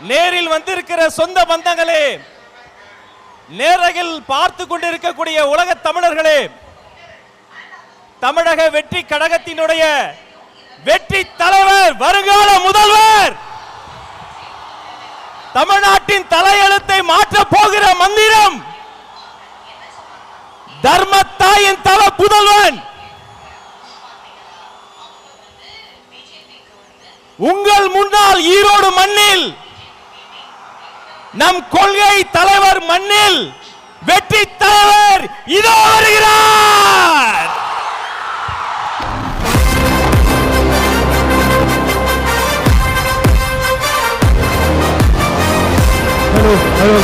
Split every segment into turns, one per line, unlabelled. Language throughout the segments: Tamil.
நேரில் வந்திருக்கிற சொந்த பந்தங்களே, நேரகில் பார்த்து கொண்டிருக்கக்கூடிய உலக தமிழர்களே, தமிழக வெற்றி கழகத்தினுடைய வெற்றி தலைவர், வருங்கால முதல்வர், தமிழ்நாட்டின் தலையெழுத்தை மாற்ற போகிற மந்திரம், தர்மத்தாயின் தல புதல்வன், உங்கள் முன்னால் ஈரோடு மண்ணில் நம் கொள்கை தலைவர் மண்ணில் வெற்றி தலைவர் இதோ வருகிறார்.
ஹலோ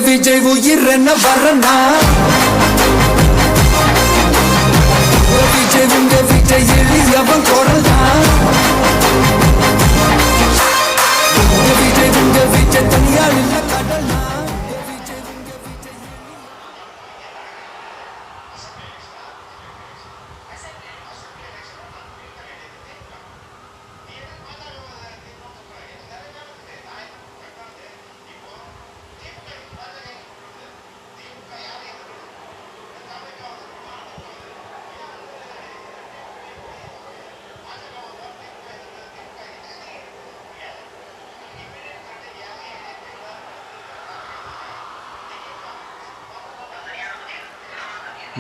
விஜய் உயிர் என்ன வரனா, விஜய் எளியவன் குரல்னா, விஜய் தனியால் இல்ல கடல்னா.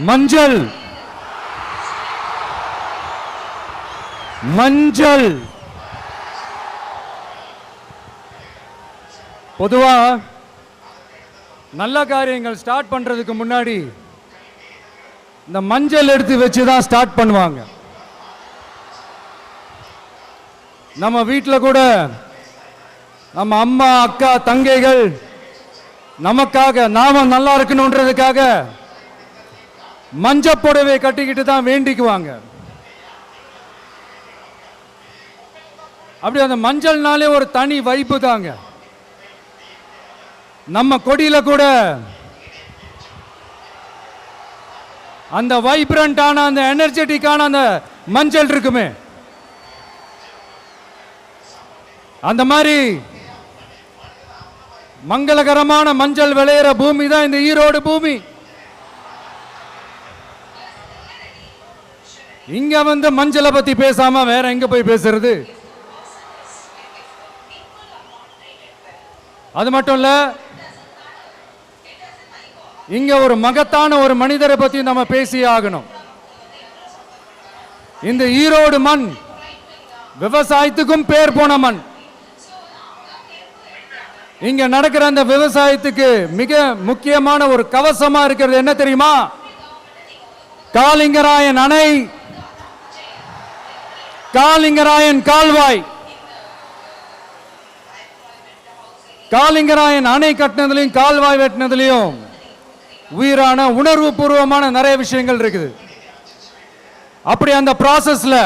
மஞ்சள் மஞ்சள் பொதுவா நல்ல காரியங்கள் ஸ்டார்ட் பண்றதுக்கு முன்னாடி இந்த மஞ்சள் எடுத்து வச்சு தான் ஸ்டார்ட் பண்ணுவாங்க. நம்ம வீட்டில் கூட நம்ம அம்மா அக்கா தங்கைகள் நமக்காக நாம நல்லா இருக்கணும்ன்றதுக்காக மஞ்சள் புடவை கட்டிக்கிட்டு தான் வேண்டிக்குவாங்க. அப்படி அந்த மஞ்சள்னாலே ஒரு தனி வைப்பு தாங்க. நம்ம கொடியில கூட அந்த வைப்ரண்டான அந்த எனர்ஜெட்டிக்கான அந்த மஞ்சள் இருக்குமே, அந்த மாதிரி மங்களகரமான மஞ்சள் விளையிற பூமி தான் இந்த ஈரோடு பூமி. இங்க வந்து மஞ்சளை பத்தி பேசாம வேற எங்க போய் பேசுறது? அது மட்டும் இல்ல, இங்க ஒரு மகத்தான ஒரு மனிதரை பத்தி நம்ம பேசியே ஆகணும். இந்த ஈரோடு மண் விவசாயத்துக்கும் பேர் போன மண். இங்க நடக்கிற அந்த விவசாயத்துக்கு மிக முக்கியமான ஒரு கவசமா இருக்கிறது என்ன தெரியுமா? காலிங்கராயன் அணை, காலிங்கராயன் கால்வாய். காலிங்கராயன் அணை கட்டினதுலையும் கால்வாய் வெட்டினதுலையும் உயிரான உணர்வு பூர்வமான நிறைய விஷயங்கள் இருக்குது. அப்படி அந்த ப்ராசஸ்ல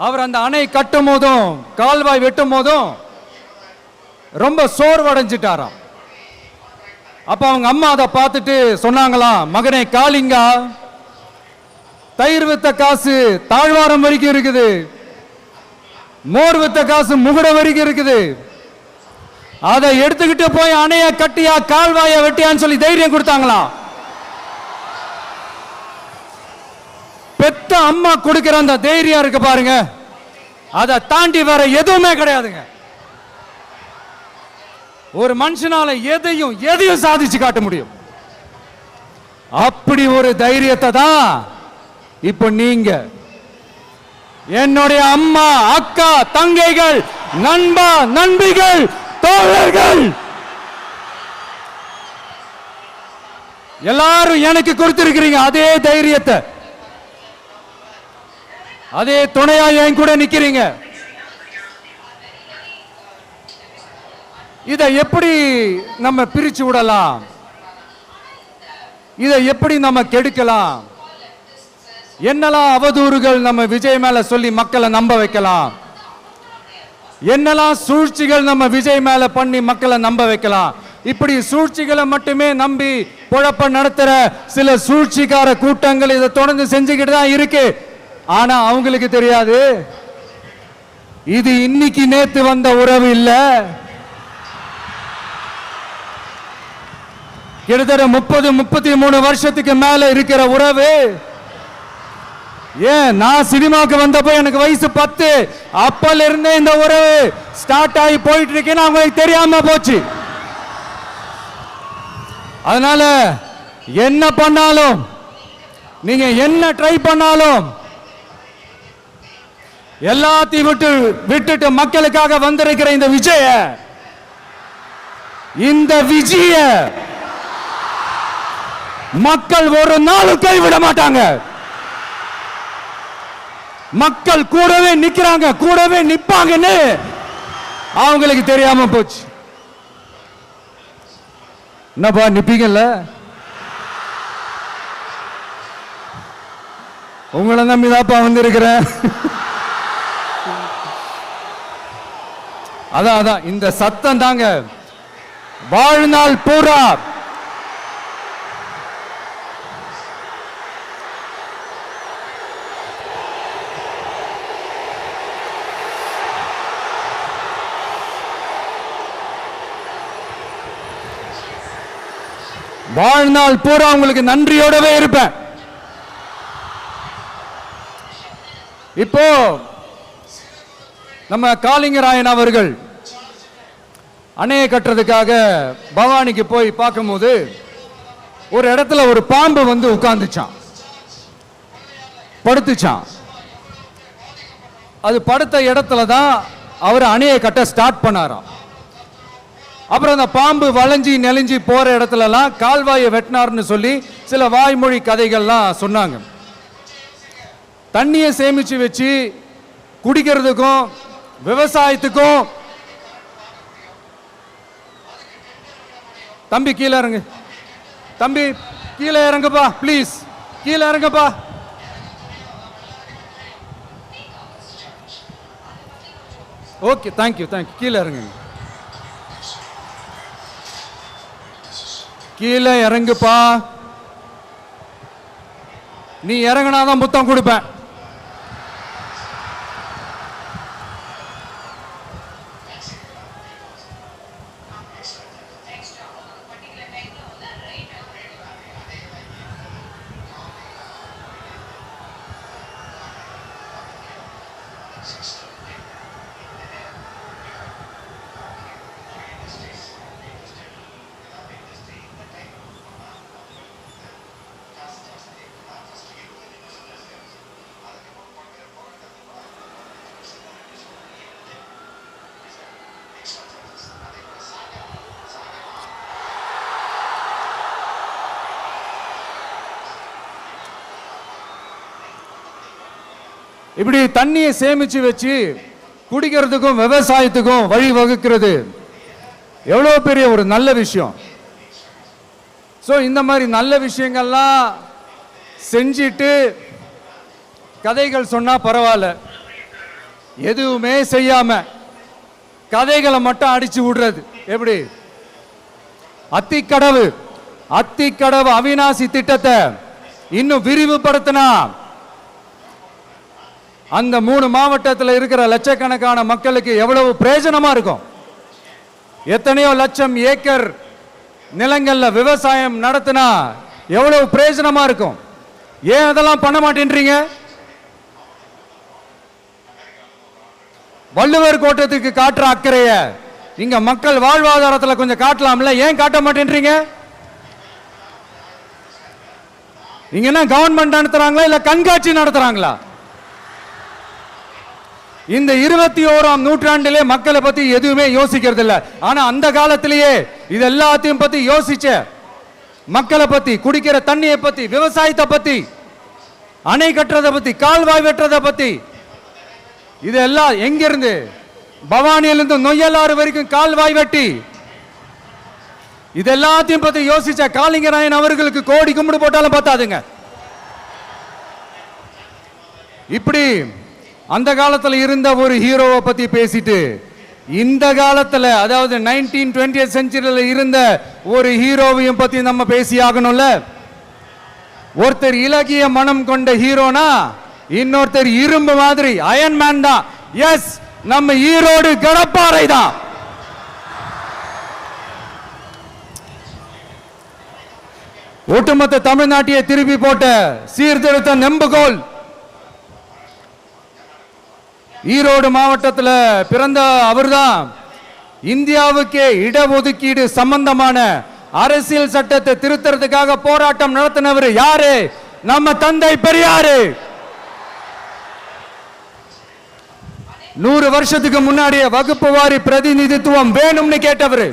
அவர் அந்த அணை கட்டும் போதும் கால்வாய் வெட்டும் போதும் ரொம்ப சோர்வடைஞ்சிட்டாராம். அப்ப அவங்க அம்மா அதை பார்த்துட்டு சொன்னாங்களாம், மகனே காளிங்கா, தயிர் வித்த காசு தாழ்வாரம் வரைக்கும் இருக்குது, மோர் வித்த காசு முகுட வரைக்கும் இருக்குது, அதை எடுத்துக்கிட்டு போய் அணைய கட்டியா கால்வாய வெட்டியான்னு சொல்லி தைரியம் கொடுத்தாங்களாம். பெத்த அம்மா கொடுக்கிற அந்த தைரியம் இருக்கு பாருங்க, அதை தாண்டி வேற எதுவுமே கிடையாதுங்க. ஒரு மனுஷனால எதையும் சாதிச்சு காட்ட முடியும். அப்படி ஒரு தைரியத்தை தான் இப்ப நீங்க என்னுடைய அம்மா அக்கா தங்கைகள் நண்பா, நண்பிகள், தோழர்கள் எல்லாரும் எனக்கு கொடுத்திருக்கிறீங்க அதே தைரியத்தை, அதே துணையா என் கூட நிக்கிறீங்க. இதை எப்படி நம்ம பிரிச்சு விடலாம், இதை எப்படி நம்ம கெடுக்கலாம், என்னெல்லாம் அவதூறுகள் நம்ம விஜய் மேல சொல்லி மக்களை நம்ப வைக்கலாம், என்னெல்லாம் சூழ்ச்சிகள் நம்ம விஜய் மேல பண்ணி மக்களை நம்ப வைக்கலாம். இப்படி சூழ்ச்சிகளை மட்டுமே நம்பி குழப்ப நடத்துற சில சூழ்ச்சிக்கார கூட்டங்கள் இதை தொடர்ந்து செஞ்சுக்கிட்டு தான் இருக்கு. ஆனா அவங்களுக்கு தெரியாது இது இன்னைக்கு நேத்து வந்த உறவு இல்ல, கிட்டத்தட்ட 30-33 வருஷத்துக்கு மேல இருக்கிற உறவு. ஏன் நான் சினிமாவுக்கு வந்தப்போ எனக்கு வயசு 10, அப்பல இருந்தே இந்த உறவு ஸ்டார்ட் ஆகி போயிட்டு இருக்கேன்னு அவங்களுக்கு தெரியாம போச்சு. அதனால என்ன பண்ணாலும், நீங்க என்ன ட்ரை பண்ணாலும், எல்லாத்தையும் விட்டுட்டு மக்களுக்காக வந்திருக்கிற இந்த விஜய மக்கள் ஒரு நாளும் கைவிட மாட்டாங்க. மக்கள் கூடவே நிக்கிறாங்க, கூடவே நிப்பாங்கன்னு அவங்களுக்கு தெரியாம போச்சு. என்னப்பா நிப்பீங்கல்ல? உங்களை நம்பிதாப்பா வந்திருக்கிறேன். அதான் இந்த சத்தம் தாங்க வாழ்நாள் பூரா வாழ்நாள் பூரா உங்களுக்கு நன்றியோடவே இருப்பேன். இப்போ நம்ம காளிங்கராயன் அவர்கள் அணையை கட்டுறதுக்காக பவானிக்கு போய் பார்க்கும்போது ஒரு இடத்துல ஒரு பாம்பு வந்து உட்கார்ந்துச்சான், படுத்துச்சான். அது படுத்த இடத்துல தான் அவர் அணையை கட்ட ஸ்டார்ட் பண்ணாராம். அப்புறம் அந்த பாம்பு வளைஞ்சி நெளிஞ்சி போற இடத்துலலாம் கால்வாயை வெட்டினார்னு சொல்லி சில வாய்மொழி கதைகள்லாம் சொன்னாங்க. தண்ணியை சேமிச்சு வச்சு குடிக்கிறதுக்கும் விவசாயத்துக்கும். தம்பி கீழே இறங்கு, தம்பி கீழே இறங்குப்பா, ப்ளீஸ் கீழே இறங்குப்பா. Okay, thank you thank you. கீழே இறங்குங்க, கீழே இறங்குப்பா. நீ இறங்கினாதான் முத்தம் கொடுப்பேன். இப்படி தண்ணியை சேமிச்சு வச்சு குடிக்கிறதுக்கும் விவசாயத்துக்கும் வழி வகுக்கிறது எவ்வளவு பெரிய ஒரு நல்ல விஷயம். ஸோ இந்த மாதிரி நல்ல விஷயங்கள்லாம் செஞ்சிட்டு கதைகள் சொன்னா பரவாயில்ல, எதுவுமே செய்யாம கதைகளை மட்டும் அடிச்சு விடுறது எப்படி? அத்திக்கடவு அவிநாசி திட்டத்தை இன்னும் விரிவுபடுத்தினா அந்த 3 மாவட்டத்தில் இருக்கிற லட்சக்கணக்கான மக்களுக்கு எவ்வளவு பிரயோஜனமா இருக்கும். எத்தனையோ லட்சம் ஏக்கர் நிலங்கள்ல விவசாயம் நடத்தினா எவ்வளவு பிரயோஜனமா இருக்கும். ஏன் அதெல்லாம் பண்ண மாட்டேன்றீங்க? வள்ளுவர் கோட்டத்துக்கு காட்டுற அக்கறைய இங்க மக்கள் வாழ்வாதாரத்தில் கொஞ்சம் காட்டலாம்ல, ஏன் காட்ட மாட்டேன்றீங்க? இங்க என்ன கவர்மெண்ட் நடத்துறாங்களா இல்ல கண்காட்சி நடத்துறாங்களா? இந்த 21ஆம் நூற்றாண்டிலே மக்களை பத்தி எதுவுமே யோசிக்கிறது இல்ல. ஆனா அந்த காலத்திலேயே இது எல்லாத்தையும் பத்தி யோசிச்ச மக்களை பத்தி, குடிக்கிற தண்ணியை பத்தி, விவசாயத்தை பத்தி, அணை கட்டுறதை பத்தி, கால்வாய் வெட்டுறதை பத்தி, இதெல்லாம் எங்கிருந்து பவானியிலிருந்து நொய்யலாறு வரைக்கும் கால்வாய் வெட்டி இது எல்லாத்தையும் பத்தி யோசிச்ச காளிங்கராயன் அவர்களுக்கு கோடி கும்பிடு போட்டாலும் பார்த்தாதுங்க. இப்படி அந்த காலத்துல இருந்த ஒரு ஹீரோவை பத்தி பேசிட்டு இந்த காலத்துல, அதாவது 1920th செஞ்சுரியில இருந்த ஒரு ஹீரோவையும் பத்தி நம்ம பேசி ஆகணும்ல. ஒருத்தர் இலகிய மனம் கொண்ட ஹீரோனா, இன்னொருத்தர் இரும்பு மாதிரி அயன் மேன் தான். எஸ், நம்ம ஈரோடு கடப்பாறை தான். ஒட்டுமொத்த தமிழ்நாட்டையே திருப்பி போட்ட சீர்திருத்த நெம்புகோல் ஈரோடு மாவட்டத்தில் பிறந்த அவர்தான். இந்தியாவுக்கே இடஒதுக்கீடு சம்பந்தமான அரசியல் சட்டத்தை திருத்தறதுக்காக போராட்டம் நடத்தினவர் யாரு? நம்ம தந்தை பெரியாரு. 100 வருஷத்துக்கு முன்னாடியே வகுப்பு வாரி பிரதிநிதித்துவம் வேணும்னு கேட்டவர்.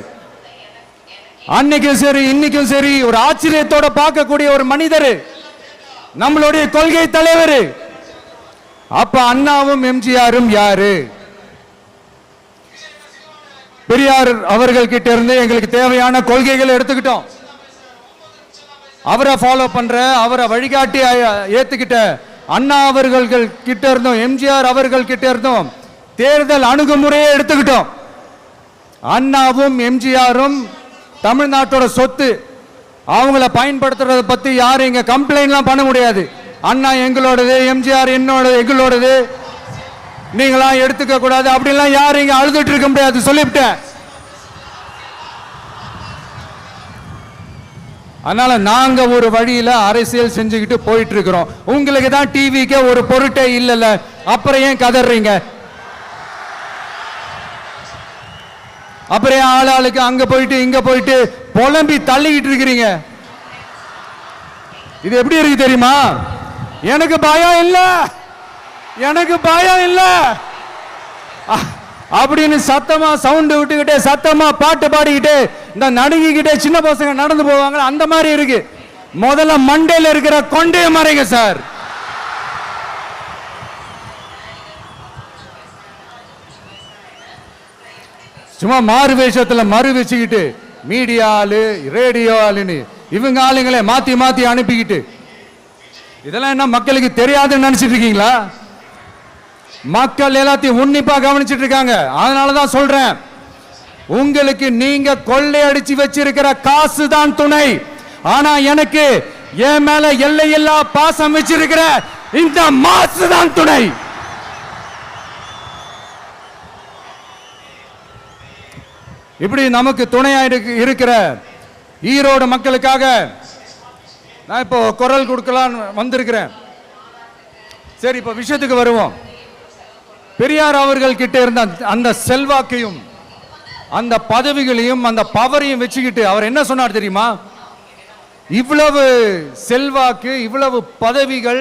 அன்னைக்கும் சரி இன்னைக்கும் சரி ஒரு ஆச்சரியத்தோட பார்க்கக்கூடிய ஒரு மனிதர், நம்மளுடைய கொள்கை தலைவர். அப்ப அண்ணாவும் எம்ஜிஆரும் யாரு? பெரியார் அவர்கள் கிட்ட இருந்து எங்களுக்கு தேவையான கொள்கைகளை எடுத்துக்கிட்டோம். அவரை ஃபாலோ பண்ற, அவரை வழிகாட்டி ஏத்துக்கிட்ட அண்ணா அவர்கள் கிட்ட இருந்தோம், எம்ஜிஆர் அவர்கள் கிட்ட இருந்தோம் தேர்தல் அணுகுமுறையை எடுத்துக்கிட்டோம். அண்ணாவும் எம்ஜிஆரும் தமிழ்நாட்டோட சொத்து. அவங்கள பயன்படுத்துறதை பத்தி யாரும் இங்க கம்ப்ளைண்ட்லாம் பண்ண முடியாது. அண்ணா எங்களோடது, எம்ஜிஆர் என்னோடது, எங்களோடது, நீங்களா எடுத்துக்க கூடாது அப்படிலாம் யாரும் இங்க அழுதுட்டு இருக்க முடியாது, சொல்லிவிட்டேன். அதனால நாங்க ஒரு வழியில அரசியல் செஞ்சுக்கிட்டு போயிட்டு இருக்கிறோம். உங்களுக்கு தான் டிவிக்கு ஒரு பொருட்டே இல்லைல்ல, அப்புறம் ஏன் கதறீங்க? அப்புறம் ஆளாளுக்கு அங்க போயிட்டு இங்க போயிட்டு புலம்பி தள்ளிக்கிட்டு இருக்கிறீங்க. இது எப்படி இருக்கு தெரியுமா? எனக்கு பயம் இல்ல, எனக்கு பயம் இல்ல அப்படின்னு சத்தமா சவுண்ட் விட்டுக்கிட்டே சத்தமா பாட்டு பாடிக்கிட்டு இந்த நடுங்கிக்கிட்டே சின்ன பசங்க நடந்து போவாங்க, அந்த மாதிரி இருக்கு. முதல்ல மண்டையில இருக்கிற கொண்டே மறைங்க சார். சும்மா மாறு வேஷத்துல மறு வச்சுக்கிட்டு மீடியா ஆளு, ரேடியோ ஆளுன்னு இவங்க ஆளுங்களே மாத்தி மாத்தி அனுப்பிக்கிட்டு, இதெல்லாம் என்ன மக்களுக்கு தெரியாதுன்னு நினைச்சிட்டு இருக்கீங்களா? மக்கள் எல்லாத்தையும் உன்னிப்பா கவனிச்சிட்டு இருக்காங்க. அதனாலதான் சொல்றேன், உங்களுக்கு நீங்க கொள்ளையடிச்சு வச்சிருக்கிற காசு தான் துணை. ஆனா எனக்கு என் மேல எல்லையில்லா பாசம் வச்சிருக்கிற இந்த மாசு தான் துணை. இப்படி நமக்கு துணையா இருக்கிற ஈரோடு மக்களுக்காக நான் இப்போ குரல் கொடுக்கலாம் வந்திருக்கிறேன். சரி, இப்ப விஷயத்துக்கு வருவோம். பெரியார் அவர்கள் கிட்ட இருந்த அந்த செல்வாக்கையும் அந்த பதவிகளையும் அந்த பவரையும் வச்சுக்கிட்டு அவர் என்ன சொன்னார் தெரியுமா? இவ்வளவு செல்வாக்கு, இவ்வளவு பதவிகள்,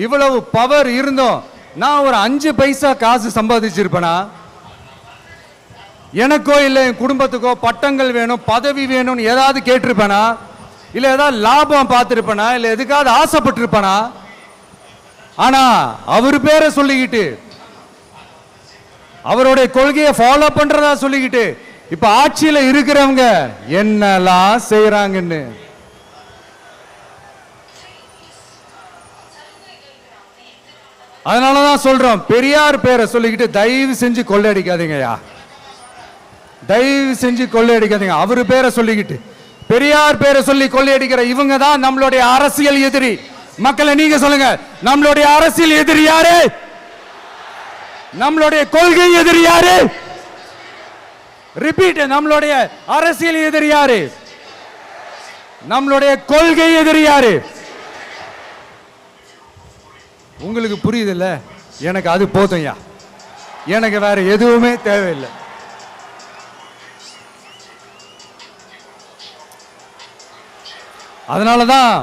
இவ்வளவு பவர் இருந்தோம் நான் ஒரு 5 பைசா காசு சம்பாதிச்சிருப்பேனா? எனக்கோ இல்லை என் குடும்பத்துக்கோ பட்டங்கள் வேணும், பதவி வேணும்னு ஏதாவது கேட்டிருப்பேனா? இல்லை ஏதாவது லாபம் பார்த்துருப்பேனா? இல்லை எதுக்காவது ஆசைப்பட்டிருப்பேனா? ஆனா அவர் பேரை சொல்லிக்கிட்டு, அவருடைய கொள்கையை ஃபாலோ பண்றதா சொல்லிக்கிட்டு இப்ப ஆட்சியில இருக்கிறவங்க என்னெல்லாம் செய்யறாங்கன்னு அதனாலதான் சொல்றோம், பெரியார் பேரை சொல்லிக்கிட்டு தயவு செஞ்சு கொள்ளையடிக்காதீங்கயா, தயவு செஞ்சு கொள்ளையடிக்காதீங்க. அவரு பேரை சொல்லிக்கிட்டு பெரியார் பேரை சொல்லி கொள்ளையடிக்கிற இவங்க தான் நம்மளுடைய அரசியல் எதிரி. மக்களை நீங்க சொல்லுங்க, நம்மளுடைய அரசியல் எதிரி யாரு? நம்மளுடைய கொள்கை எதிரி யாரு? ரிப்பீட், நம்மளுடைய அரசியல் எதிரி யாரு? நம்மளுடைய கொள்கை எதிரி யாரு? உங்களுக்கு புரியுது இல்ல? எனக்கு அது போதும்யா, எனக்கு வேற எதுவுமே தேவையில்லை. அதனாலதான்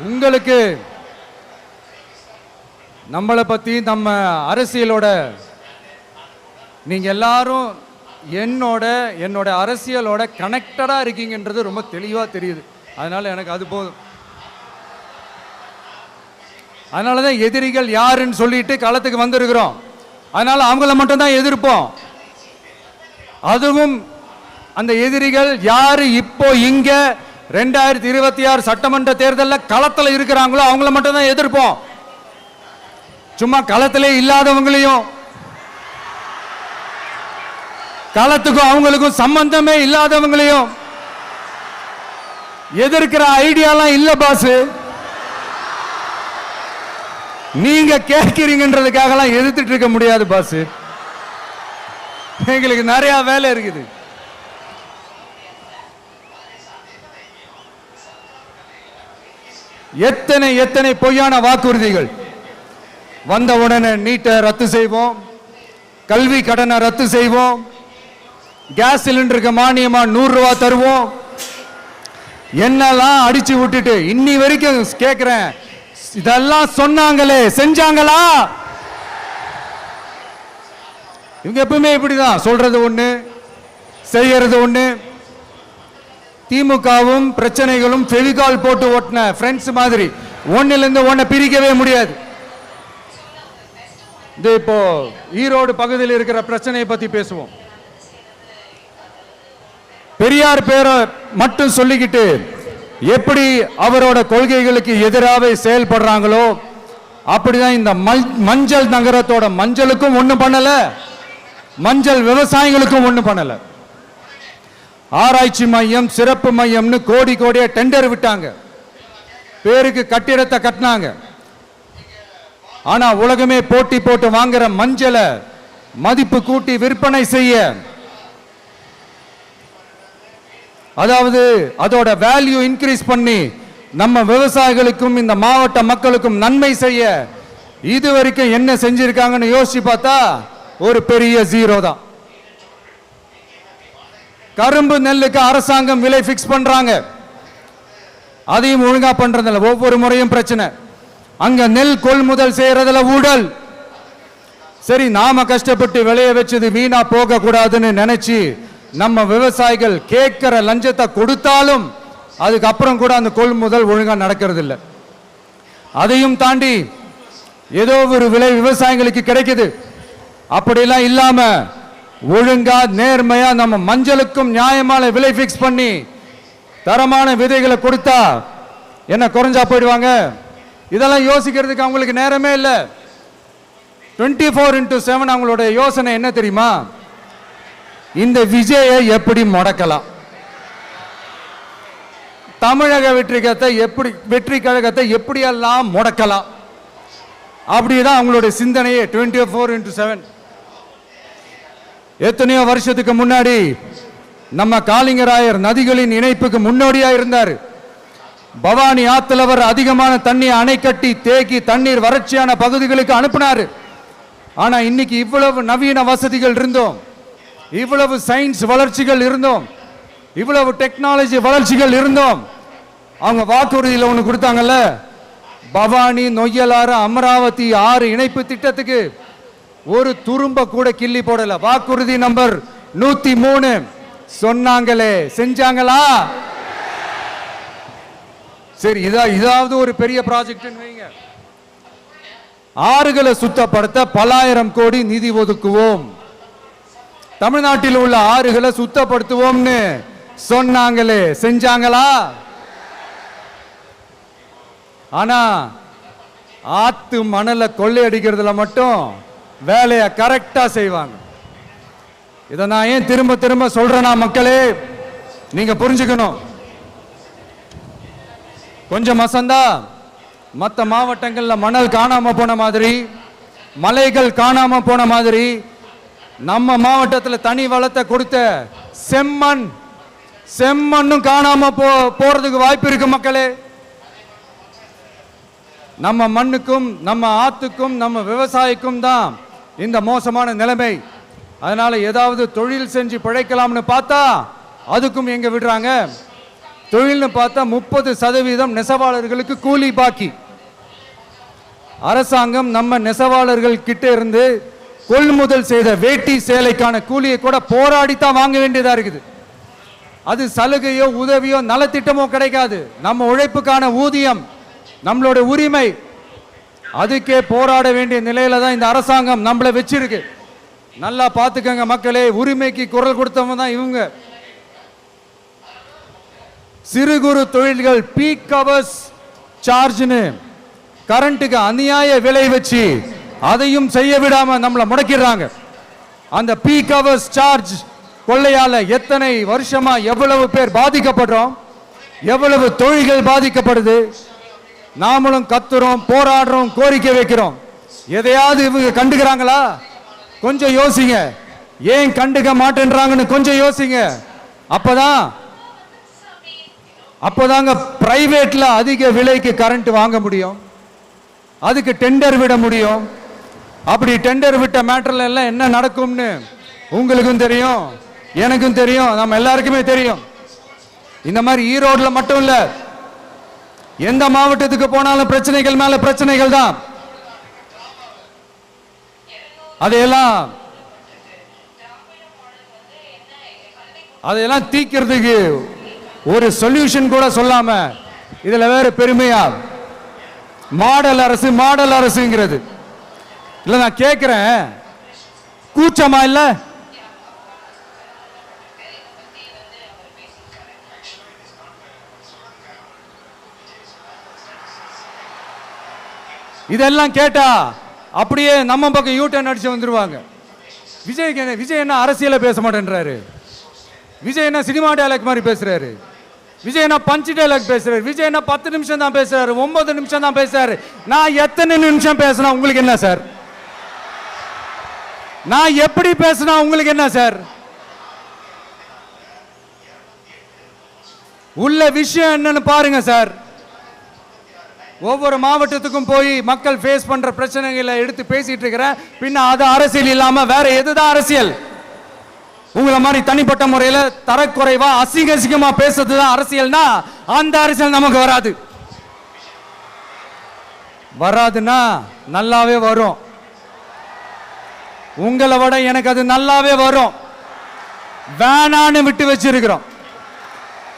உங்களுக்கு நம்மளை பத்தி நம்ம அரசியலோட நீங்க எல்லாரும் என்னோட அரசியலோட கனெக்டடா இருக்கீங்கன்றது ரொம்ப தெளிவா தெரியுது. அதனால எனக்கு அது போதும். அதனாலதான் எதிரிகள் யாருன்னு சொல்லிட்டு களத்துக்கு வந்திருக்கிறோம். அதனால அவங்கள மட்டும் தான் எதிர்ப்போம். அதுவும் அந்த எதிரிகள் யாரு இப்போ இங்க 2026 சட்டமன்ற தேர்தலில் களத்தில் இருக்கிறாங்களோ அவங்கள மட்டும் தான் எதிர்ப்போம். சும்மா களத்திலே இல்லாதவங்களையும் களத்துக்கும் அவங்களுக்கும் சம்பந்தமே இல்லாதவங்களையும் எதிர்க்கிற ஐடியாலாம் இல்ல பாஸ். நீங்க கேட்கிறீங்கன்றதுக்காகலாம் எதிர்த்துட்டு இருக்க முடியாது பாஸ். எங்களுக்கு நிறைய வேலை இருக்குது. எத்தனை பொய்யான வாக்குறுதிகள். வந்த உடனே நீட்டை ரத்து செய்வோம், கல்வி கடனை ரத்து செய்வோம், கேஸ் சிலிண்டருக்கு மானியமா 100 ரூபாய் தருவோம், என்னெல்லாம் அடிச்சு விட்டுட்டு இன்னி வரைக்கும் கேட்கிறேன், இதெல்லாம் சொன்னாங்களே செஞ்சாங்களா? இவங்க எப்பவுமே இப்படிதான், சொல்றது ஒண்ணு செய்யறது ஒண்ணு. திமுகவும் பிரச்சனைகளும் ஃபெவிகால் போட்டு ஓட்டின ஃப்ரெண்ட்ஸ் மாதிரி ஒன்னில இருந்து ஒன்ன பிரிக்கவே முடியாது. இது இப்போ ஈரோடு பகுதியில் இருக்கிற பிரச்சனையை பத்தி பேசுவோம். பெரியார் பேரை மட்டும் சொல்லிக்கிட்டு எப்படி அவரோட கொள்கைகளுக்கு எதிராக செயல்படுறாங்களோ அப்படிதான் இந்த மஞ்சள் நகரத்தோட மஞ்சளுக்கும் ஒண்ணும் பண்ணல, மஞ்சள் விவசாயிகளுக்கும் ஒண்ணும் பண்ணல. ஆராய்ச்சி மையம், சிறப்பு மையம்னு கோடியா டெண்டர் விட்டாங்க, பேருக்கு கட்டிடத்தை கட்டினாங்க. ஆனா உலகமே போட்டி போட்டு வாங்குற மஞ்சளை மதிப்பு கூட்டி விற்பனை செய்ய, அதாவது அதோட வேல்யூ இன்க்ரீஸ் பண்ணி நம்ம விவசாயிகளுக்கும் இந்த மாவட்ட மக்களுக்கும் நன்மை செய்ய இதுவரைக்கும் என்ன செஞ்சிருக்காங்கன்னு யோசிச்சு பார்த்தா ஒரு பெரிய ஜீரோ தான். கரும்பு நெல்லுக்கு அரசாங்கம் விலை பிக்ஸ் பண்றாங்க, அதையும் ஒழுங்கா பண்றதில்ல. ஒவ்வொரு முறையும் பிரச்சனை. அங்க நெல் கொள்முதல் செய்யறதுல ஊழல். சரி, நாம கஷ்டப்பட்டு விளைய வச்சது வீணா போக கூடாதுன்னு நினைச்சு நம்ம விவசாயிகள் கேட்கிற லஞ்சத்தை கொடுத்தாலும் அதுக்கப்புறம் கூட அந்த கொள்முதல் ஒழுங்கா நடக்கிறது இல்லை. அதையும் தாண்டி ஏதோ ஒரு விலை விவசாயிகளுக்கு கிடைக்குது. அப்படிலாம் இல்லாம ஒழுங்கா நேர்மையா நம்ம மஞ்சளுக்கும் நியாயமான விலை பிக்ஸ் பண்ணி தரமான விதைகளை கொடுத்தா என்ன குறைஞ்சா போயிடுவாங்க? இதெல்லாம் யோசிக்கிறதுக்கு அவங்களுக்கு நேரமே இல்லை. 24x7 அவங்களோட யோசனை என்ன தெரியுமா? இந்த விஜயை எப்படி முடக்கலாம், தமிழக வெற்றி கழகத்தை எப்படியெல்லாம் முடக்கலாம், அப்படிதான் அவங்களுடைய சிந்தனையே 24x7. எத்தனையோ வருஷத்துக்கு முன்னாடி நம்ம காளிங்கராயர் நதிகளின் இணைப்புக்கு முன்னோடியா இருந்தார். பவானி ஆத்துல வர அதிகமான தண்ணீர் அணை கட்டி தேக்கி தண்ணீர் வறட்சியான பகுதிகளுக்கு அனுப்பினார். ஆனா இன்னைக்கு இவ்வளவு நவீன வசதிகள் இருந்தோம், இவ்வளவு சயின்ஸ் வளர்ச்சிகள் இருந்தோம், இவ்வளவு டெக்னாலஜி வளர்ச்சிகள் இருந்தோம், அவங்க வாக்குறுதியில் ஒன்று கொடுத்தாங்கல்ல, பவானி நொய்யலாறு அமராவதி 6 இணைப்பு திட்டத்துக்கு ஒரு துரும்ப கூட கிள்ளி போடல. வாக்குறுதி நம்பர் 103 சொன்னாங்களே செஞ்சாங்களா? சரி, இதாவது ஒரு பெரிய ப்ராஜெக்ட் வைங்க. ஆறுகளை சுத்தப்படுத்த பல்லாயிரம் கோடி நிதி ஒதுக்குவோம், தமிழ்நாட்டில் உள்ள ஆறுகளை சுத்தப்படுத்துவோம்னு சொன்னாங்களே செஞ்சாங்களா? ஆனா ஆத்து மணலை கொள்ளையடிக்கிறதுல மட்டும் வேலையை கரெக்டா செய்வாங்க. இதை நான் ஏன் திரும்ப திரும்ப சொல்றேன்னா, மக்களே நீங்க புரிஞ்சுக்கணும். கொஞ்சம் மசந்தா மற்ற மாவட்டங்கள்ல மணல் காணாம போன மாதிரி, மலைகள் காணாம போன மாதிரி, நம்ம மாவட்டத்தில் தனி வளத்தை கொடுத்த செம்மண்ணும் காணாம போறதுக்கு வாய்ப்பு இருக்கு மக்களே. நம்ம மண்ணுக்கும் நம்ம ஆத்துக்கும் நம்ம விவசாயிக்கும் தான் இந்த மோசமான நிலைமை. அதனால ஏதாவது தொழில் செஞ்சு பிழைக்கலாம்னு பார்த்தா அதுக்கும் எங்க விடுறாங்க. தொழில்னு பார்த்தா 30% நெசவாளர்களுக்கு கூலி பாக்கி. அரசாங்கம் நம்ம நெசவாளர்கள் கிட்ட இருந்து கொள்முதல் செய்த வேட்டி சேலைக்கான கூலியை கூட போராடித்தான் வாங்க வேண்டியதா இருக்குது. அது சலுகையோ உதவியோ நலத்திட்டமோ கிடைக்காது. நம்ம உழைப்புக்கான ஊதியம், நம்மளோட உரிமை, அதுக்கே போராட வேண்டிய நிலையில தான் இந்த அரசாங்கம் நம்மளை வச்சிருக்கு. நல்லா பார்த்துக்கங்க மக்களே, உரிமைக்கு குரல் கொடுத்தவங்க தான் இவங்க. சிறு குறு தொழில்கள் பீக் ஹவர்ஸ் சார்ஜ்னு கரண்ட்டுக்கு அநியாய விலை வச்சு அதையும் செய்ய விடாம நம்மளை முடக்கிடுறாங்க. அந்த பீக் ஹவர்ஸ் சார்ஜ் கொள்ளையால எத்தனை வருஷமா எவ்வளவு பேர் பாதிக்கப்படுறோம், எவ்வளவு தொழில்கள் பாதிக்கப்படுது. நாமளும் கத்துறோம், போராடுறோம், கோரிக்கை வைக்கிறோம். எதையாவது இவங்க கண்டுக்கிறாங்களா? கொஞ்சம் யோசிங்க. ஏன் கண்டுக்க மாட்டேன்றாங்கன்னு கொஞ்சம் யோசிங்க. அப்போதாங்க பிரைவேட்ல அதிக விலைக்கு கரண்ட் வாங்க முடியும், அதுக்கு டெண்டர் விட முடியும். அப்படி டெண்டர் விட்ட மேட்டர்ல எல்லாம் என்ன நடக்கும்னு உங்களுக்கும் தெரியும், எனக்கும் தெரியும், நம்ம எல்லாருக்குமே தெரியும். இந்த மாதிரி ஈரோடுல மட்டும் இல்ல, எந்த மாவட்டத்துக்கு போனாலும் பிரச்சனைகள் மேல பிரச்சனைகள் தான். அதையெல்லாம் தீக்கிறதுக்கு ஒரு சொல்யூஷன் கூட சொல்லாம இதுல வேற பெருமையா மாடல் அரசு மாடல் அரசுங்கிறது. இல்ல நான் கேட்கிறேன், கூச்சமா இல்ல? இதெல்லாம் கேட்டா அப்படியே நம்ம பக்கம் யூட்டர்ன் அடிச்சு வந்துருவாங்க. விஜய் என்ன அரசியல பேச மாட்டேன்றாரு, விஜய் என்ன சினிமா டயலாக் மாதிரி பேசுறாரு, விஜய் என்ன பஞ்ச் டயலாக் பேசுறாரு, விஜய் என்ன 10 நிமிஷம் தான் பேசுறாரு, 9 நிமிஷம் தான் பேசுறாரு. நான் எத்தனை நிமிஷம் பேசினா உங்களுக்கு என்ன சார்? நான் எப்படி பேசினா உங்களுக்கு என்ன சார்? உள்ள விஷயம் என்னன்னு பாருங்க சார். ஒவ்வொரு மாவட்டத்துக்கும் போய் மக்கள் ஃபேஸ் பண்ற பிரச்சனைகளை எடுத்து பேசிட்டு இருக்கிறேன். பின்ன அது அரசியல் இல்லாம வேற எதுதான் அரசியல்? உங்களை மாதிரி தனிப்பட்ட முறையில் தரக்குறைவா அசிங்க அசிங்கமா பேசுறதுதான் அரசியல்னா அந்த அரசியல் நமக்கு வராது. வராதுன்னா நல்லாவே வரும். உங்களை விட எனக்கு அது நல்லாவே வரும். வேணான்னு விட்டு வச்சிருக்கிறோம்.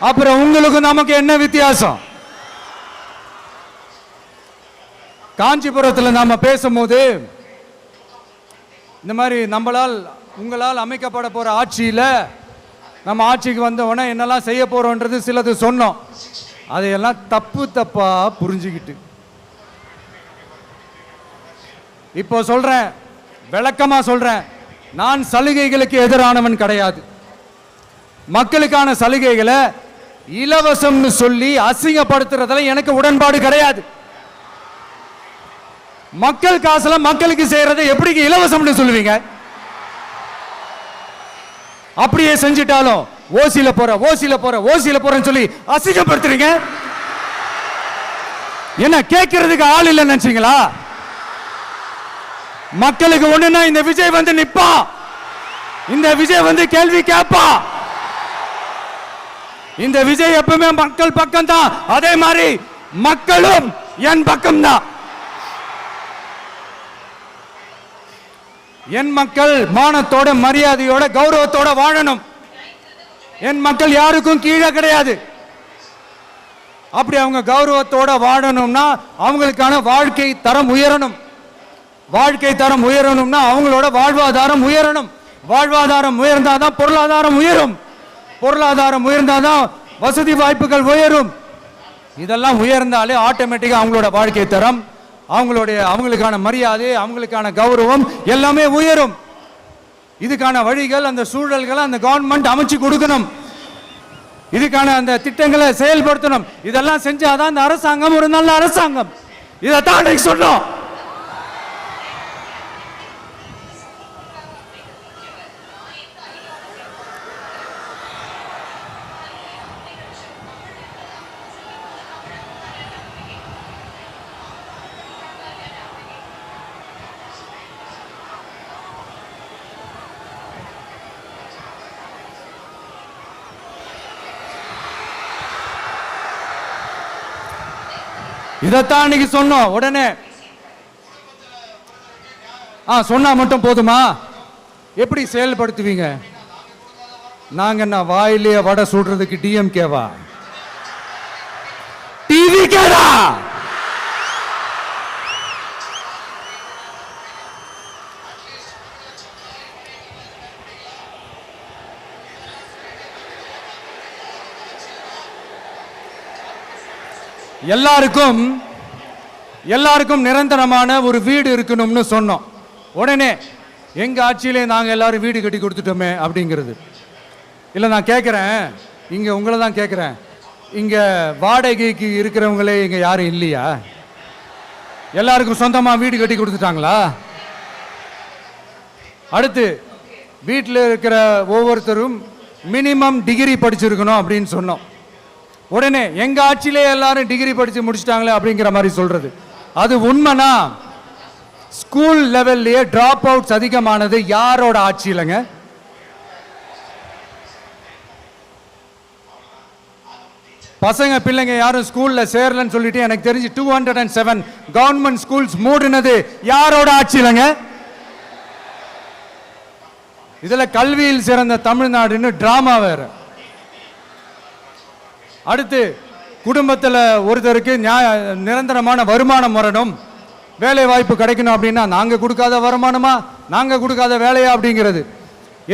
அப்புறம் உங்களுக்கு நமக்கு என்ன வித்தியாசம்? காஞ்சிபுரத்தில் நாம பேசும்போது இந்த மாதிரி உங்களால் அமைக்கப்பட போற ஆட்சியில நம்ம ஆட்சிக்கு வந்த உடனே என்னெல்லாம் செய்ய போறோம்ன்றது சிலது சொன்னோம். அதையெல்லாம் தப்பா புரிஞ்சுக்கிட்டு இப்போ சொல்றேன், விளக்கமா சொல்றேன், நான் சலுகைகளுக்கு எதிரானவன் கிடையாது. மக்களுக்கான சலுகைகளை இலவசம்னு சொல்லி அசிங்கப்படுத்துறதுல எனக்கு உடன்பாடு கிடையாது. மக்கள் காசுல மக்களுக்கு செய்யறதை எப்படி இலவசம்னு சொல்லுவீங்க? அப்படியே செஞ்சிட்டாலும் ஓசில போறேன்னு சொல்லி அசிங்கப்படுத்துறீங்க. என்ன கேட்கறதுக்கு ஆள் இல்லைன்னு நினைச்சீங்களா? மக்களுக்கு ஒண்ணுன்னா இந்த விஜய் வந்து நிப்பா, இந்த விஜய் வந்து கேள்வி கேட்பா. இந்த விஜய் எப்பவுமே மக்கள் பக்கம் தான், அதே மாதிரி மக்களும் என் பக்கம் தான். என் மக்கள் மானத்தோட மரியாதையோட கௌரவத்தோட வாழணும். என் மக்கள் யாருக்கும் கீழே கிடையாது. அப்படி அவங்க கௌரவத்தோட வாழணும்னா அவங்களுக்கான வாழ்க்கை தரம் உயரணும். வாழ்க்கை தரம் உயரணும்னா அவங்களோட வாழ்வாதாரம் உயரணும். வாழ்வாதாரம் உயர்ந்தாதான் பொருளாதாரம் உயரும். பொருளாதாரம் உயர்ந்தாதான் வசதி வாய்ப்புகள் உயரும். இதெல்லாம் உயர்ந்தாலே ஆட்டோமேட்டிக்கா அவங்களோட வாழ்க்கை தரம், அவங்களுக்கான மரியாதை, அவங்களுக்கான கௌரவம் எல்லாமே உயரும். இதுக்கான வழிகள், அந்த சூழல்களை அந்த கவர்மெண்ட் அமைச்சு கொடுக்கணும். இதுக்கான அந்த திட்டங்களை செயல்படுத்தணும். இதெல்லாம் செஞ்சாதான் இந்த அரசாங்கம் ஒரு நல்ல அரசாங்கம். இதைத்தான் சொன்னோம். இதைத்தான் அன்னைக்கு சொன்னோம். உடனே சொன்னா மட்டும் போதுமா? எப்படி செயல்படுத்துவீங்க? நாங்க என்ன வாயிலே வடை சுடுறதுக்கு டிஎம்கேவா? டிவிகேடா? எல்லாருக்கும் நிரந்தரமான ஒரு வீடு இருக்கணும்னு சொன்னோம். உடனே எங்க ஆட்சியிலே நாங்க எல்லாரும் வீடு கட்டி கொடுத்துட்டோமே அப்படிங்கிறது இல்ல. நான் கேட்கிறேன், இங்க உங்களை தான் கேட்கிறேன், இங்க வாடகைக்கு இருக்கிறவங்களே இங்க யாரும் இல்லையா? எல்லாருக்கும் சொந்தமா வீடு கட்டி கொடுத்துட்டாங்களா? அடுத்து வீட்டில் இருக்கிற ஒவ்வொருத்தரும் மினிமம் டிகிரி படிச்சிருக்கணும் அப்படின்னு சொன்னோம். உடனே எங்க ஆட்சியிலே எல்லாரும் டிகிரி படிச்சு முடிச்சிட்டாங்களே அப்படிங்கிற மாதிரி சொல்றது அது உண்மைனா? ஸ்கூல் லெவல்லையே டிராப் அவுட்ஸ் அதிகமானது யாரோட ஆட்சியிலங்க? பசங்க பிள்ளைங்க யாரும் ஸ்கூல்ல சேரலன்னு சொல்லிட்டு எனக்கு தெரிஞ்சு 207 கவர்மெண்ட் ஸ்கூல்ஸ் மூடினது யாரோட ஆட்சியிலங்க? இதுல கல்வியில் சிறந்த தமிழ்நாடுன்னு டிராமா வேற. அடுத்து குடும்பத்தில் ஒருத்தருக்கு நிரந்தரமான வருமானம் வரணும், வேலை வாய்ப்பு கிடைக்கணும் அப்படின்னா நாங்க கொடுக்காத வருமானமா, நாங்க கொடுக்காத வேலையா அப்படிங்கிறது.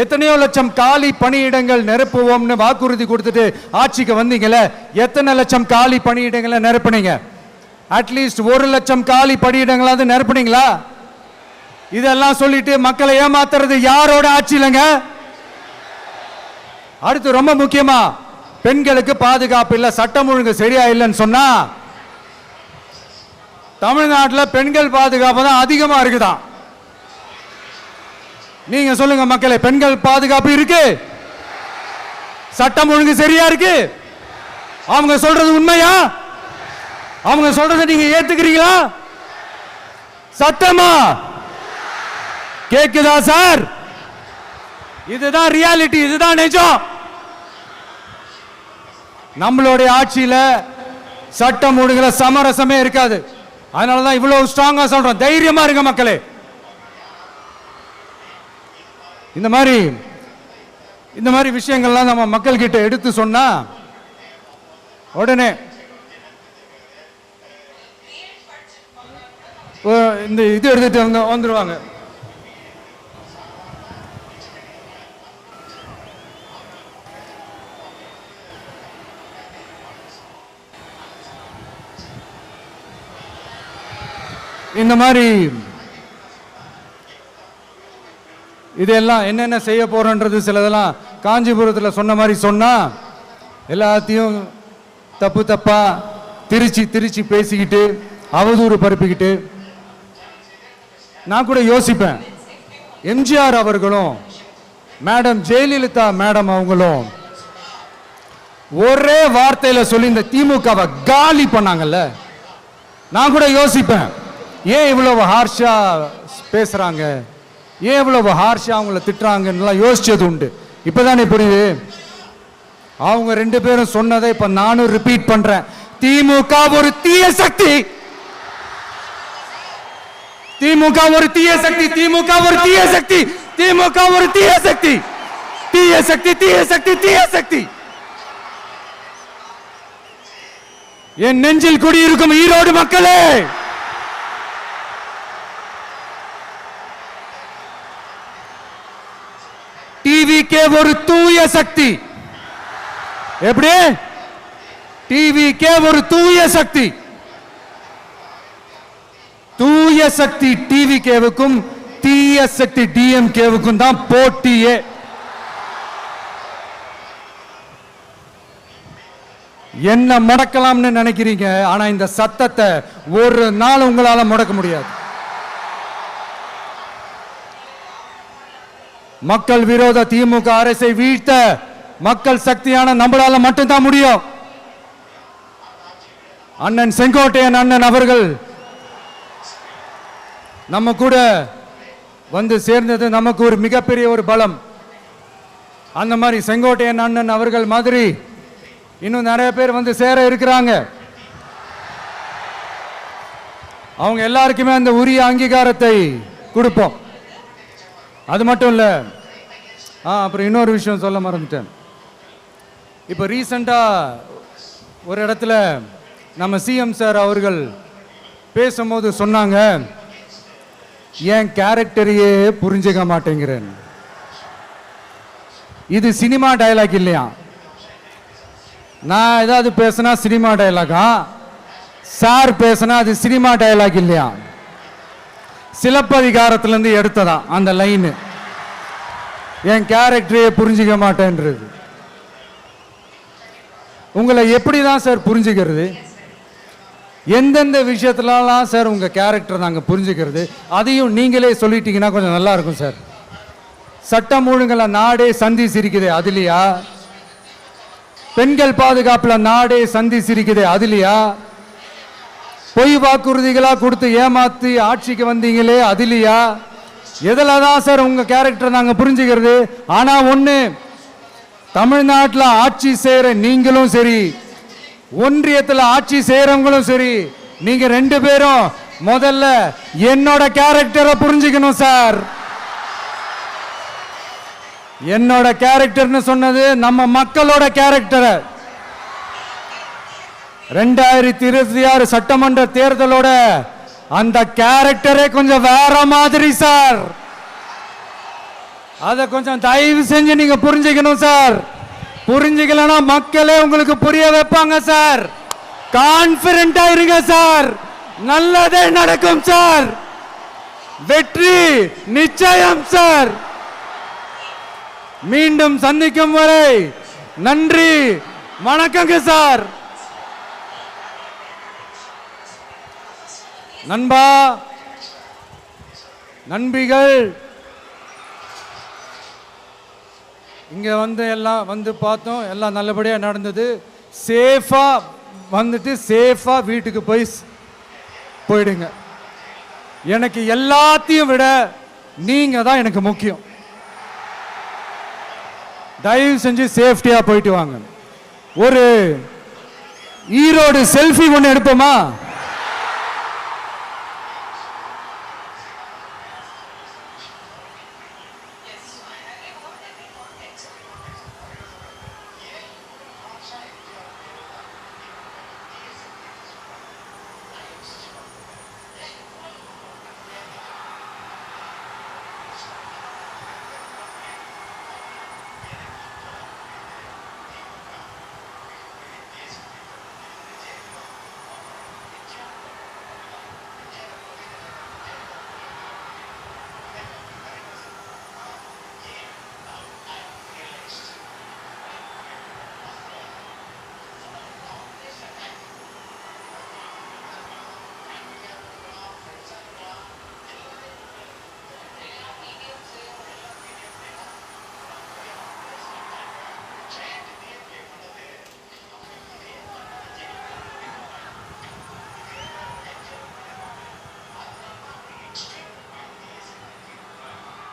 எத்தனையோ லட்சம் காலி பணியிடங்கள் நிரப்புவோம்னு வாக்குறுதி கொடுத்துட்டு ஆட்சிக்கு வந்தீங்களே, எத்தனை லட்சம் காலி பணியிடங்களை நிரப்புனீங்க? அட்லீஸ்ட் 1 லட்சம் காலி பணியிடங்களாவது நிரப்புனீங்களா? இதெல்லாம் சொல்லிட்டு மக்களை ஏமாத்துறது யாரோட ஆட்சியிலங்க? அடுத்து ரொம்ப முக்கியமா, பெண்களுக்கு பாதுகாப்பு இல்ல, சட்டம் ஒழுங்கு சரியா இல்லைன்னு சொன்னா தமிழ்நாட்டில் பெண்கள் பாதுகாப்பு தான் அதிகமா இருக்குதான். நீங்க சொல்லுங்க மக்களே, பெண்கள் பாதுகாப்பு இருக்கு? சட்டம் ஒழுங்கு சரியா இருக்கு? அவங்க சொல்றது உண்மையா? அவங்க சொல்றதை நீங்க ஏத்துக்கிறீங்களா? சட்டமா கேக்குதா சார்? இதுதான் ரியாலிட்டி, இதுதான் நிஜம். நம்மளுடைய ஆட்சியில சட்டம் ஒழுங்குல சமரசமே இருக்காது. அதனாலதான் இவ்வளவு ஸ்ட்ராங்கா சொல்றோம், தைரியமா இருங்க மக்களே. இந்த மாதிரி விஷயங்கள்லாம் நம்ம மக்கள் கிட்ட எடுத்து சொன்னா உடனே இந்த இது எடுத்துட்டு வந்துருவாங்க. இந்த மாதிரி இதெல்லாம் என்னென்ன செய்ய போறோன்றது சிலதெல்லாம் காஞ்சிபுரத்தில் சொன்ன மாதிரி சொன்னா எல்லாத்தையும் தப்பா திருச்சி பேசிக்கிட்டு அவதூறு பரப்பிக்கிட்டு. நான் கூட யோசிப்பேன், எம்ஜிஆர் அவர்களும் மேடம் ஜெயலலிதா மேடம் அவங்களும் ஒரே வார்த்தையில சொல்லி இந்த திமுகவை காலி பண்ணாங்கல்ல. நான் கூட யோசிப்பேன், ஏன் இவ்வளவு ஹார்ஷா பேசுறாங்க, ஏன் இவ்வளவு ஹார்ஷா அவங்கள திட்டுறாங்கன்னு யோசிச்சது உண்டு. இப்பதானே புரியுது. அவங்க 2 பேரும் சொன்னதை இப்ப நானும் ரிப்பீட் பண்றேன். திமுக ஒரு தீய சக்தி, திமுக ஒரு தீய சக்தி, திமுக ஒரு தீய சக்தி, திமுக ஒரு தீய சக்தி, தீய சக்தி, தீய சக்தி, தீய சக்தி. என் நெஞ்சில் குடியிருக்கும் ஈரோடு மக்களே, டிவிகே ஒரு தூய சக்தி. எப்படி? டிவிகே ஒரு தூய சக்தி. தூய சக்தி டிவிகேவுக்கும் தீய சக்தி டிஎம்கேவுக்கும் தான் போட்டியே. என்ன முடக்கலாம்னு நினைக்கிறீங்க, ஆனா இந்த சத்தத்தை ஒரு நாள் உங்களால முடக்க முடியாது. மக்கள் விரோத திமுக அரசை வீழ்த்த மக்கள் சக்தியான நம்மளால மட்டும்தான் முடியும். அண்ணன் செங்கோட்டையன் அண்ணன் அவர்கள் நம்ம கூட வந்து சேர்ந்தது நமக்கு ஒரு மிகப்பெரிய ஒரு பலம். அந்த மாதிரி செங்கோட்டையன் அண்ணன் அவர்கள் மாதிரி இன்னும் நிறைய பேர் வந்து சேர இருக்கிறாங்க. அவங்க எல்லாருக்குமே அந்த உரிய அங்கீகாரத்தை கொடுப்போம். அது மட்டும் இல்லை, அப்புறம் இன்னொரு விஷயம் சொல்ல மறந்துட்டேன். இப்போ ரீசண்டாக ஒரு இடத்துல நம்ம சிஎம் சார் அவர்கள் பேசும்போது சொன்னாங்க, என் கேரக்டரையே புரிஞ்சுக்க மாட்டேங்கிறேன். இது சினிமா டயலாக் இல்லையா? நான் ஏதாவது பேசினா சினிமா டயலாகா? சார் பேசினா அது சினிமா டயலாக் இல்லையா? சிலப்பதிகாரத்திலிருந்து எடுத்ததா அந்த லைனு, என் கேரக்டரையே புரிஞ்சிக்க மாட்டேன்றது. உங்களை எப்படி தான் சார் புரிஞ்சுக்கிறது? எந்தெந்த விஷயத்துலலாம் சார் உங்கள் கேரக்டர் நாங்கள் புரிஞ்சுக்கிறது? அதையும் நீங்களே சொல்லிட்டீங்கன்னா கொஞ்சம் நல்லா இருக்கும் சார். சட்டம் ஒழுங்குல நாடே சந்தி சிரிக்குது அதுலையா? பெண்கள் பாதுகாப்புல நாடே சந்தி சிரிக்குது அதுலையா? பொய் வாக்குறுதிகளா கொடுத்து ஏமாத்தி ஆட்சிக்கு வந்தீங்களே அதுலையா? எதில் தான் சார் உங்க கேரக்டர் நாங்க புரிஞ்சுக்கிறது? ஆனா ஒண்ணு, தமிழ்நாட்டில் ஆட்சி செய்யற நீங்களும் சரி, ஒன்றியத்தில் ஆட்சி செய்யறவங்களும் சரி, நீங்க ரெண்டு பேரும் முதல்ல என்னோட கேரக்டரை புரிஞ்சுக்கணும் சார். என்னோட கேரக்டர்னு சொன்னது நம்ம மக்களோட கேரக்டர். 2026 சட்டமன்ற தேர்தலோட அந்த கேரக்டரே கொஞ்சம் வேற மாதிரி சார். அதை கொஞ்சம் தயவு செஞ்சு நீங்க புரிஞ்சுக்கணும் சார். புரிஞ்சுக்கலன்னா மக்களே உங்களுக்கு புரிய வைப்பாங்க சார். கான்பிடண்டா இருங்க சார், நல்லதே நடக்கும் சார். வெற்றி நிச்சயம் சார். மீண்டும் சந்திக்கும் வரை நன்றி, வணக்கங்க சார். நண்பா, நண்பிகள், இங்க வந்து எல்லாம் வந்து பார்த்தோம், எல்லாம் நல்லபடியா நடந்தது. சேஃபா வந்துட்டு சேஃபா வீட்டுக்கு போயிடுங்க. எனக்கு எல்லாத்தையும் விட நீங்க தான் எனக்கு முக்கியம். தயவு செஞ்சு சேஃப்டியா போயிட்டு வாங்க. ஒரு ஈரோடு செல்ஃபி ஒன்று எடுப்போமா?